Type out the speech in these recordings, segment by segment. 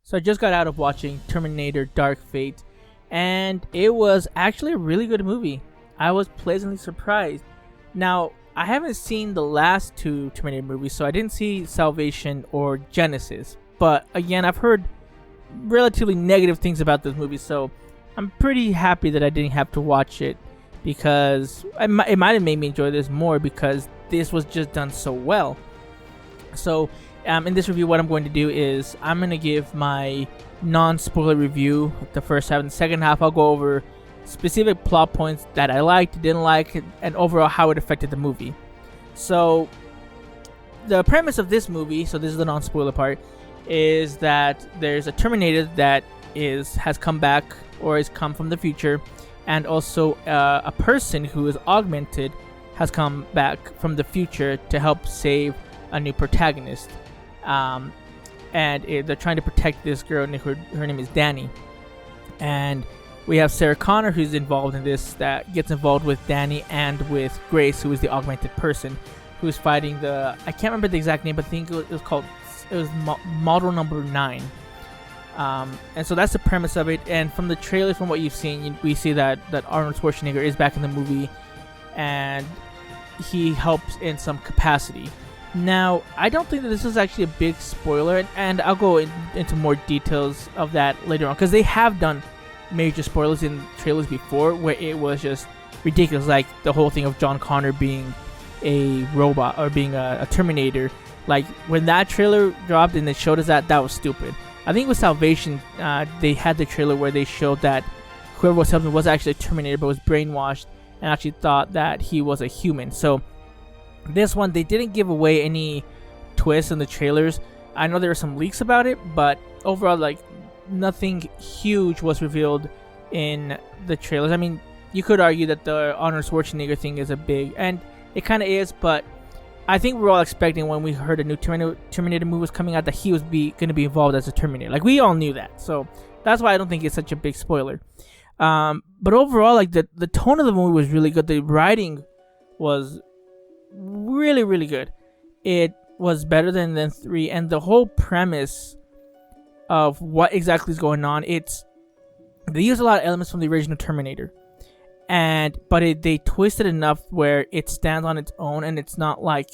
So I just got out of watching Terminator Dark Fate, and it was actually a really good movie. I was pleasantly surprised. Now, I haven't seen the last two Terminator movies, so I didn't see Salvation or Genesis. But again, I've heard relatively negative things about this movie, so I'm pretty happy that I didn't have to watch it, because it might have made me enjoy this more because this was just done so well. So in this review, what I'm going to do is I'm going to give my non-spoiler review the first half, and the second half I'll go over specific plot points that I liked, didn't like, and overall how it affected the movie. So the premise of this movie, so this is the non-spoiler part, is that there's a Terminator that has come back or has come from the future, and also a person who is augmented has come back from the future to help save a new protagonist. And they're trying to protect this girl, and her name is Danny. And we have Sarah Connor, who's involved in this, that gets involved with Danny and with Grace, who is the augmented person, who's fighting I can't remember the exact name, but I think it was Model Number 9. And so that's the premise of it. And from the trailer, from what you've seen, we see that Arnold Schwarzenegger is back in the movie, and he helps in some capacity. Now, I don't think that this is actually a big spoiler, and I'll go into more details of that later on, because they have done major spoilers in trailers before where it was just ridiculous, like the whole thing of John Connor being a robot or being a Terminator. Like, when that trailer dropped and they showed us that was stupid. I think with Salvation, they had the trailer where they showed that whoever was helping was actually a Terminator, but was brainwashed and actually thought that he was a human. So this one, they didn't give away any twists in the trailers. I know there were some leaks about it, but overall, like, nothing huge was revealed in the trailers. I mean, you could argue that the Arnold Schwarzenegger thing is a big, and it kind of is, but I think we're all expecting, when we heard a new Terminator movie was coming out, that he was going to be involved as a Terminator. Like, we all knew that, so that's why I don't think it's such a big spoiler. But overall, like, the tone of the movie was really good. The writing was really, really good. It was better than 3, and the whole premise of what exactly is going on, they use a lot of elements from the original Terminator, but they twist it enough where it stands on its own, and it's not like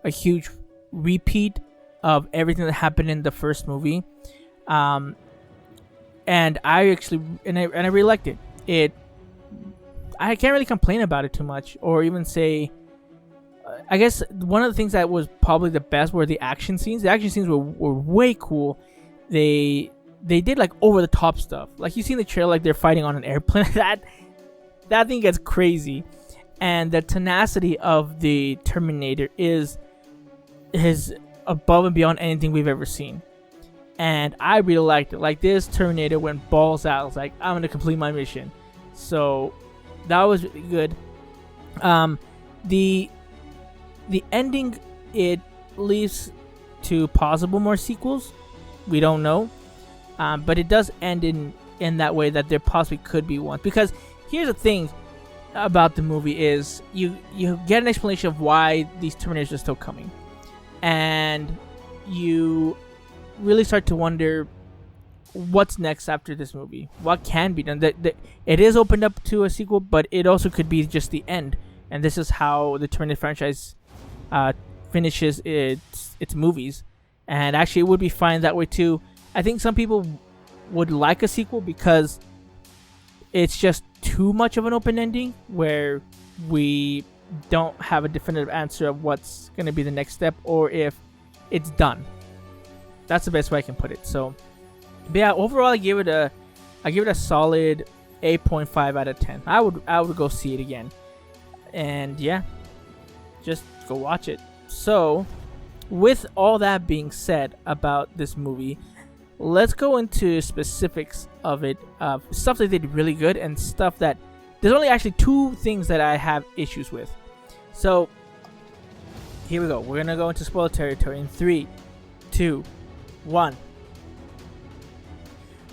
a huge repeat of everything that happened in the first movie. And I really liked it. I can't really complain about it too much, or even say. I guess one of the things that was probably the best were the action scenes. The action scenes were way cool. They did like over the top stuff. Like, you see in the trailer, like they're fighting on an airplane. that thing gets crazy. And the tenacity of the Terminator is above and beyond anything we've ever seen. And I really liked it. Like, this Terminator went balls out. I was like, I'm gonna complete my mission. So that was really good. The ending, it leaves to possible more sequels. We don't know, but it does end in that way, that there possibly could be one. Because here's the thing about the movie is you get an explanation of why these Terminators are still coming, and you really start to wonder what's next after this movie. What can be done? That it is opened up to a sequel, but it also could be just the end, and this is how the Terminator franchise finishes its movies. And actually, it would be fine that way too. I think some people would like a sequel because it's just too much of an open ending where we don't have a definitive answer of what's going to be the next step, or if it's done. That's the best way I can put it. So, but yeah, overall, I give it a solid 8.5 out of 10. I would go see it again. And yeah, just go watch it. So, with all that being said about this movie, let's go into specifics of it, stuff that they did really good, and stuff that there's only actually 2 things that I have issues with. So here we go. We're gonna go into spoiler territory in 3, 2, 1.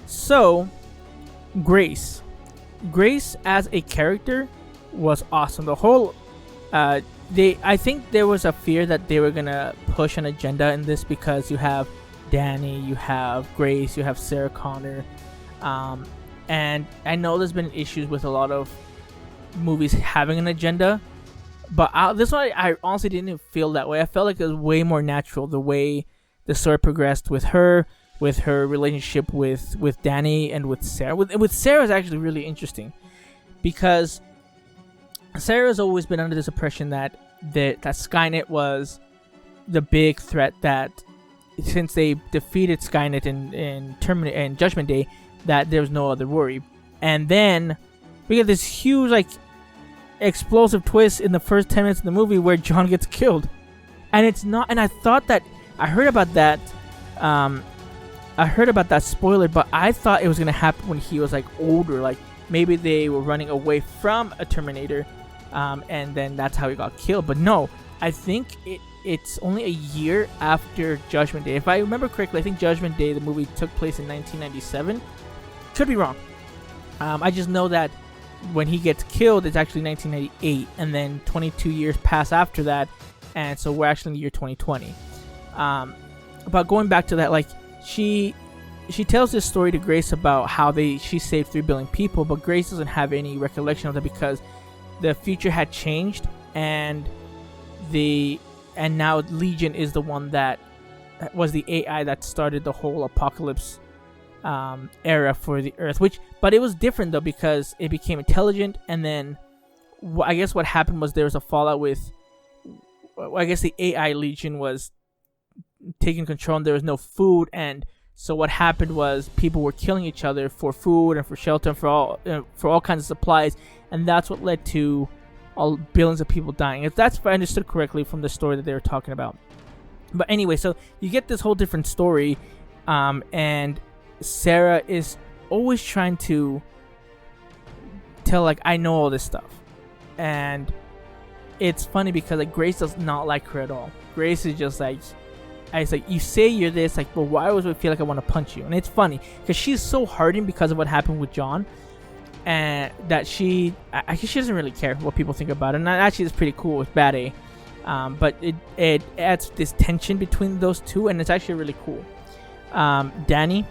So Grace as a character was awesome. The whole I think there was a fear that they were gonna push an agenda in this, because you have Danny, you have Grace, you have Sarah Connor, and I know there's been issues with a lot of movies having an agenda, but this one I honestly didn't feel that way. I felt like it was way more natural the way the story progressed with her relationship with Danny and with Sarah. With Sarah is actually really interesting because Sarah's always been under this impression that Skynet was the big threat, that since they defeated Skynet in Terminator and Judgment Day, that there was no other worry. And then we get this huge like explosive twist in the first 10 minutes of the movie where John gets killed, and it's not. And I thought that I heard about that spoiler, but I thought it was gonna happen when he was like older, like maybe they were running away from a Terminator, and then that's how he got killed. But no, I think it's only a year after Judgment Day. If I remember correctly, I think Judgment Day, the movie, took place in 1997. Could be wrong. I just know that when he gets killed, it's actually 1998, and then 22 years pass after that, and so we're actually in the year 2020. But going back to that, like she tells this story to Grace about how she saved 3 billion people, but Grace doesn't have any recollection of that because the future had changed, and now Legion is the one that was the AI that started the whole apocalypse era for the Earth. But it was different though because it became intelligent, and then I guess what happened was there was a fallout with. I guess the AI Legion was taking control, and there was no food, and so what happened was people were killing each other for food and for shelter and for all kinds of supplies, and that's what led to all billions of people dying. If I understood correctly from the story that they were talking about. But anyway, so you get this whole different story, and Sarah is always trying to tell, like, I know all this stuff, and it's funny because like Grace does not like her at all. Grace is just like, it's like, you say you're this, like, but why always would I feel like I want to punch you? And it's funny because she's so hardened because of what happened with John, and that I guess she doesn't really care what people think about it. And actually, it's pretty cool with Bad A, but it adds this tension between those two, and it's actually really cool. Danny,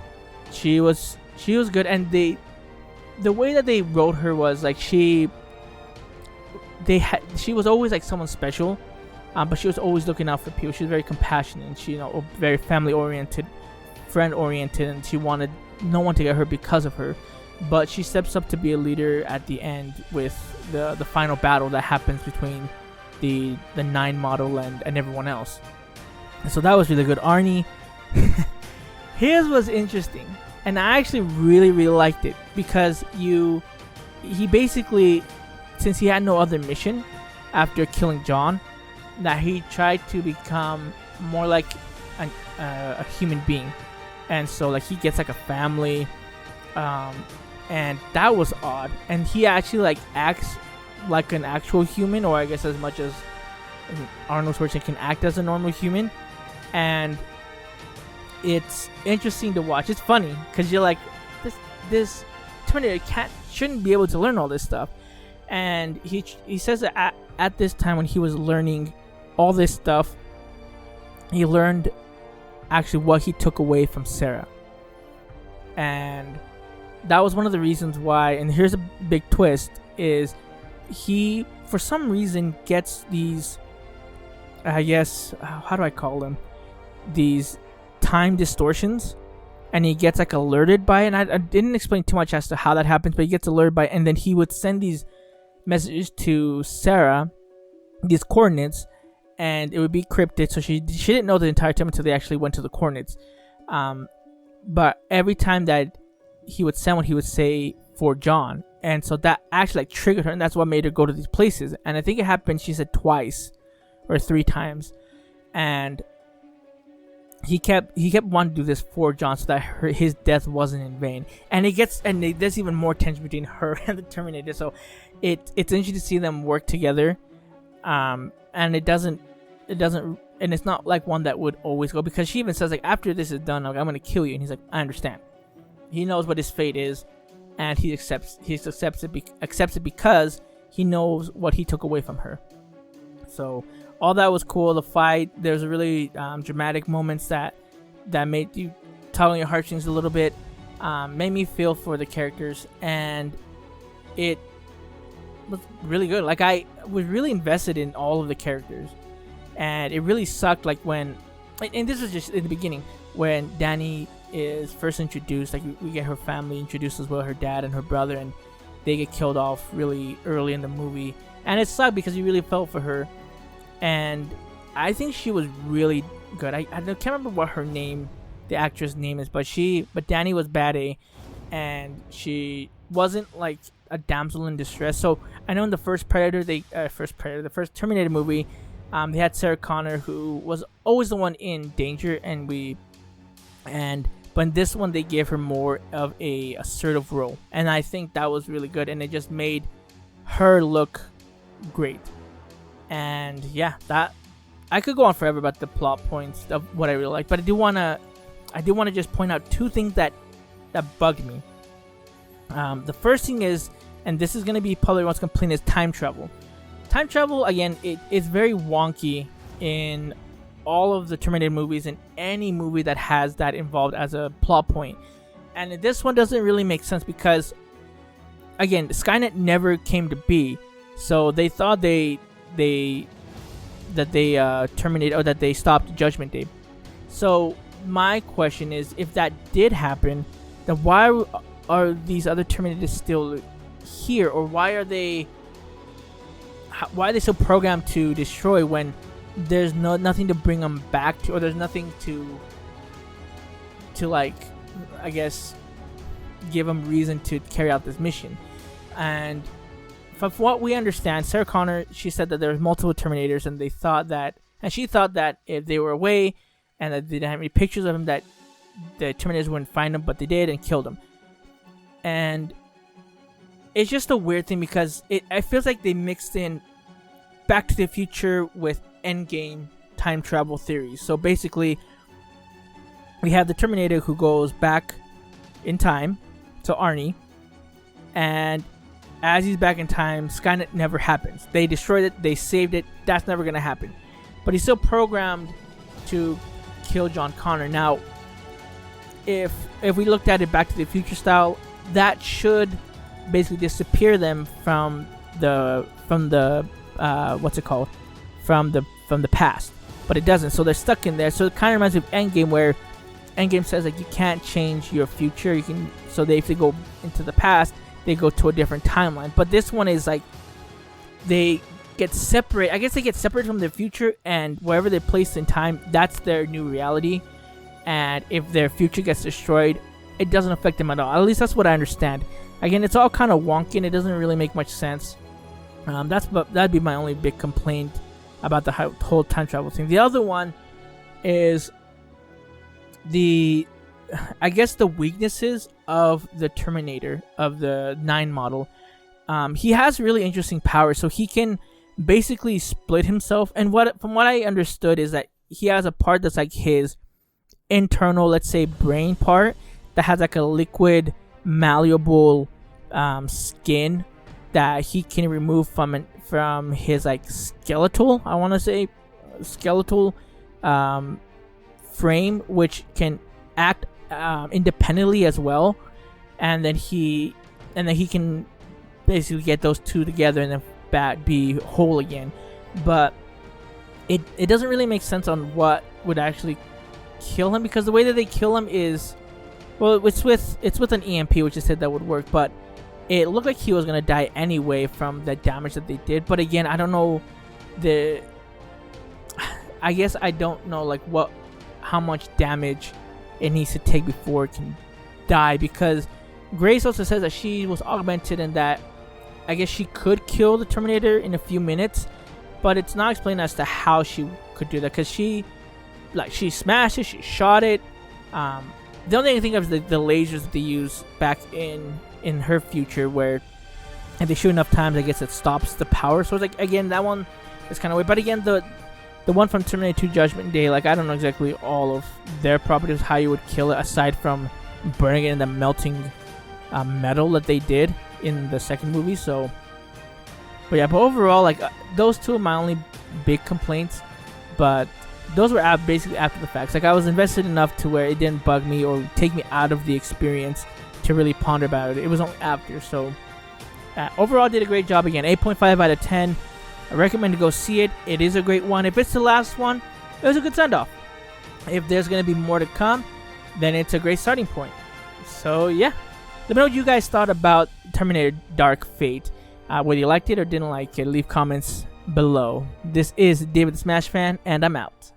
she was good, and the way that they wrote her was like she was always like someone special, but she was always looking out for people. She was very compassionate, and she, very family oriented, friend oriented, and she wanted no one to get hurt because of her. But she steps up to be a leader at the end with the final battle that happens between the 9 model and everyone else. And so that was really good. Arnie, his was interesting, and I actually really, really liked it because he basically, since he had no other mission after killing John, that he tried to become more like a human being, and so like he gets like a family, and that was odd. And he actually like acts like an actual human, or I guess as much as Arnold Schwarzenegger can act as a normal human, and it's interesting to watch. It's funny because you're like, this Terminator shouldn't be able to learn all this stuff. And he says that at this time when he was learning all this stuff, he learned actually what he took away from Sarah. And that was one of the reasons why, and here's a big twist, is he, for some reason, gets these, I guess, how do I call them? These time distortions. And he gets like alerted by it. And I didn't explain too much as to how that happens, but he gets alerted by it. And then he would send these messages to Sarah, these coordinates, and it would be cryptic, so she didn't know the entire time until they actually went to the coordinates. But every time that he would send one, he would say for John, and so that actually like triggered her, and that's what made her go to these places. And I think it happened, she said, twice or 3 times, and he kept wanting to do this for John so that his death wasn't in vain. And there's even more tension between her and the Terminator. So it's interesting to see them work together. And it doesn't, and it's not like one that would always go, because she even says like, after this is done, like, I'm gonna kill you. And he's like, I understand. He knows what his fate is, and he accepts it because he knows what he took away from her. So all that was cool. The fight, there's really dramatic moments that that made you tug on your heartstrings a little bit. Made me feel for the characters, and it was really good. Like, I was really invested in all of the characters, and it really sucked. Like, when, and this was just in the beginning when Danny is first introduced. Like, we get her family introduced as well, her dad and her brother, and they get killed off really early in the movie, and it sucked because you really felt for her. And I think she was really good. I can't remember what her name, the actress name is, but Danny was bad A, and she wasn't like a damsel in distress. So I know in the first the first Terminator movie, they had Sarah Connor, who was always the one in danger, but in this one they gave her more of a assertive role, and I think that was really good, and it just made her look great. And yeah, that I could go on forever about the plot points of what I really like, but I do wanna just point out two things that bugged me. The first thing is, and this is gonna be probably one's complaint, is time travel. Time travel, again, it is very wonky in all of the Terminator movies, and any movie that has that involved as a plot point. And this one doesn't really make sense because, again, Skynet never came to be, so they thought they terminated, or that they stopped Judgment Day. So my question is, if that did happen, then why are these other Terminators still here, or why are they so programmed to destroy when there's nothing to bring them back to, or there's nothing to like, I guess, give them reason to carry out this mission? And from what we understand, Sarah Connor, she said that there was multiple Terminators, and she thought that if they were away and that they didn't have any pictures of them, that the Terminators wouldn't find them, but they did and killed them. And it's just a weird thing because it feels like they mixed in Back to the Future with Endgame time travel theories. So basically, we have the Terminator who goes back in time to Arnie, and as he's back in time, Skynet never happens. They destroyed it, they saved it, that's never going to happen. But he's still programmed to kill John Connor. Now, if we looked at it Back to the Future style, that should basically disappear them from the past, but it doesn't. So they're stuck in there. So it kind of reminds me of Endgame, where Endgame says like you can't change your future. So if they go into the past, they go to a different timeline. But this one is like they get separate. I guess they get separated from their future, and wherever they're placed in time, that's their new reality. And if their future gets destroyed, it doesn't affect them at all. At least that's what I understand. Again, it's all kind of wonky, and it doesn't really make much sense. That'd be my only big complaint about the whole time travel thing. The other one is the weaknesses of the Terminator, of the 9 model. He has really interesting powers, so he can basically split himself. And from what I understood is that he has a part that's like his internal, let's say, brain part that has like a liquid, malleable skin that he can remove from his like skeletal frame, which can act independently as well, and then he can basically get those two together and then be whole again. But it doesn't really make sense on what would actually kill him, because the way that they kill him is, well, it's with an EMP, which is said that would work, but it looked like he was gonna die anyway from the damage that they did. But again, I don't know I guess I don't know like how much damage it needs to take before it can die, because Grace also says that she was augmented and that I guess she could kill the Terminator in a few minutes, but it's not explained as to how she could do that, because she smashed it, she shot it. The only thing I think of is the lasers that they use back in her future, where if they shoot enough times, I guess it stops the power. So it's like, again, that one is kind of weird. But again, the one from Terminator 2 Judgment Day, like, I don't know exactly all of their properties, how you would kill it, aside from burning it in the melting metal that they did in the second movie. So, but overall, like, those two are my only big complaints. But those were basically after the facts. Like, I was invested enough to where it didn't bug me or take me out of the experience to really ponder about it. It was only after. So overall, did a great job. Again, 8.5 out of 10. I recommend to go see it. It is a great one. If it's the last one, it was a good send-off. If there's going to be more to come, then it's a great starting point. So yeah, let me know what you guys thought about Terminator Dark Fate. Whether you liked it or didn't like it, leave comments below. This is David the Smash Fan, and I'm out.